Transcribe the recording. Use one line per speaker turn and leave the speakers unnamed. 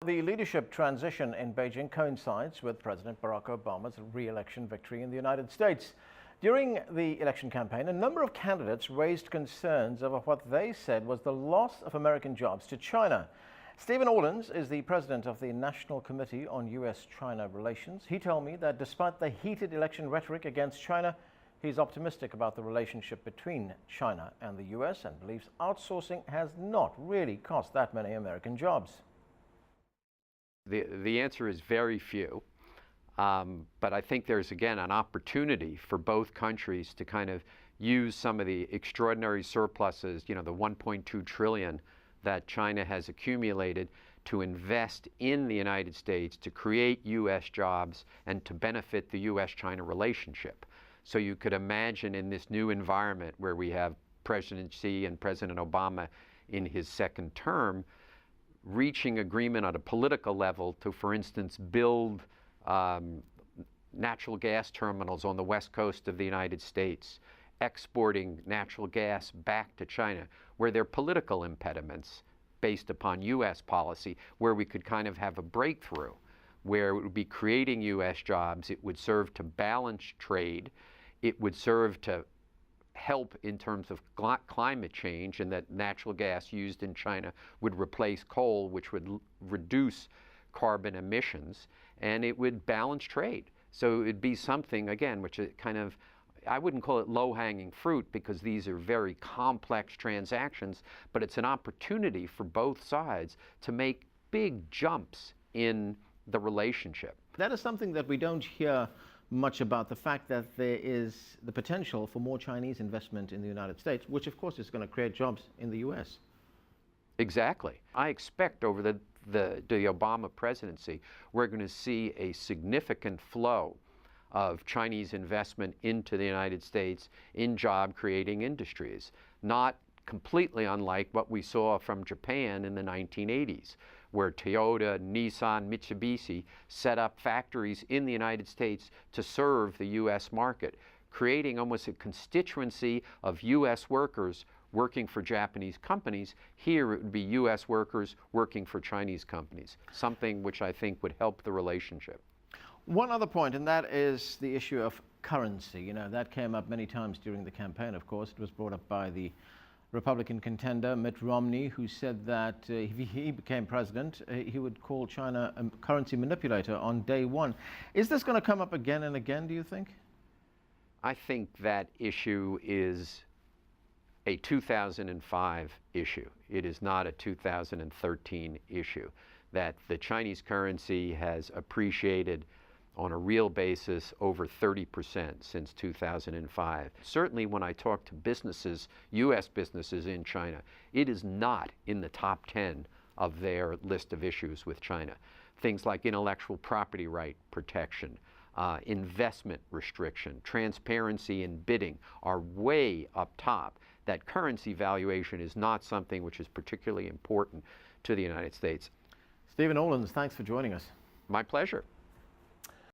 The leadership transition in Beijing coincides with President Barack Obama's re-election victory in the United States. During the election campaign, a number of candidates raised concerns over what they said was the loss of American jobs to China. Stephen Orlins is the president of the National Committee on U.S China Relations. He told me that despite the heated election rhetoric against China, he's optimistic about the relationship between China and the U.S. and believes outsourcing has not really cost that many American jobs.
The answer is very few, but I think there's, again, an opportunity for both countries to kind of use some of the extraordinary surpluses, the 1.2 trillion that China has accumulated, to invest in the United States, to create U.S. jobs, and to benefit the U.S. China relationship. So you could imagine in this new environment where we have President Xi and President Obama in his second term, reaching agreement on a political level to, for instance, build natural gas terminals on the west coast of the United States, exporting natural gas back to China, where there are political impediments based upon U.S. policy, where we could kind of have a breakthrough, where it would be creating U.S. jobs. It would serve to balance trade. It would serve to help in terms of climate change, and that natural gas used in China would replace coal, which would reduce carbon emissions, and it would balance trade. So it'd be something, again, which is kind of, I wouldn't call it low-hanging fruit because these are very complex transactions, but it's an opportunity for both sides to make big jumps in the relationship.
That is something that we don't hear much about, the fact that there is the potential for more Chinese investment in the United States, which of course is going to create jobs in the U.S.
Exactly. I expect over the Obama presidency, we're going to see a significant flow of Chinese investment into the United States in job-creating industries, not completely unlike what we saw from Japan in the 1980s, where Toyota, Nissan, Mitsubishi set up factories in the United States to serve the U.S. market, creating almost a constituency of U.S. workers working for Japanese companies. Here it would be U.S. workers working for Chinese companies, something which I think would help the relationship.
One other point, and that is the issue of currency. That came up many times during the campaign, of course. It was brought up by the Republican contender Mitt Romney, who said that if he became president, he would call China a currency manipulator on day one. Is this going to come up again and again, do you think?
I think that issue is a 2005 issue. It is not a 2013 issue. That the Chinese currency has appreciated on a real basis over 30% since 2005. Certainly when I talk to businesses, U.S. businesses in China, it is not in the top 10 of their list of issues with China. Things like intellectual property right protection, investment restriction, transparency in bidding are way up top. That currency valuation is not something which is particularly important to the United States.
Stephen Orlins, thanks for joining us.
My pleasure.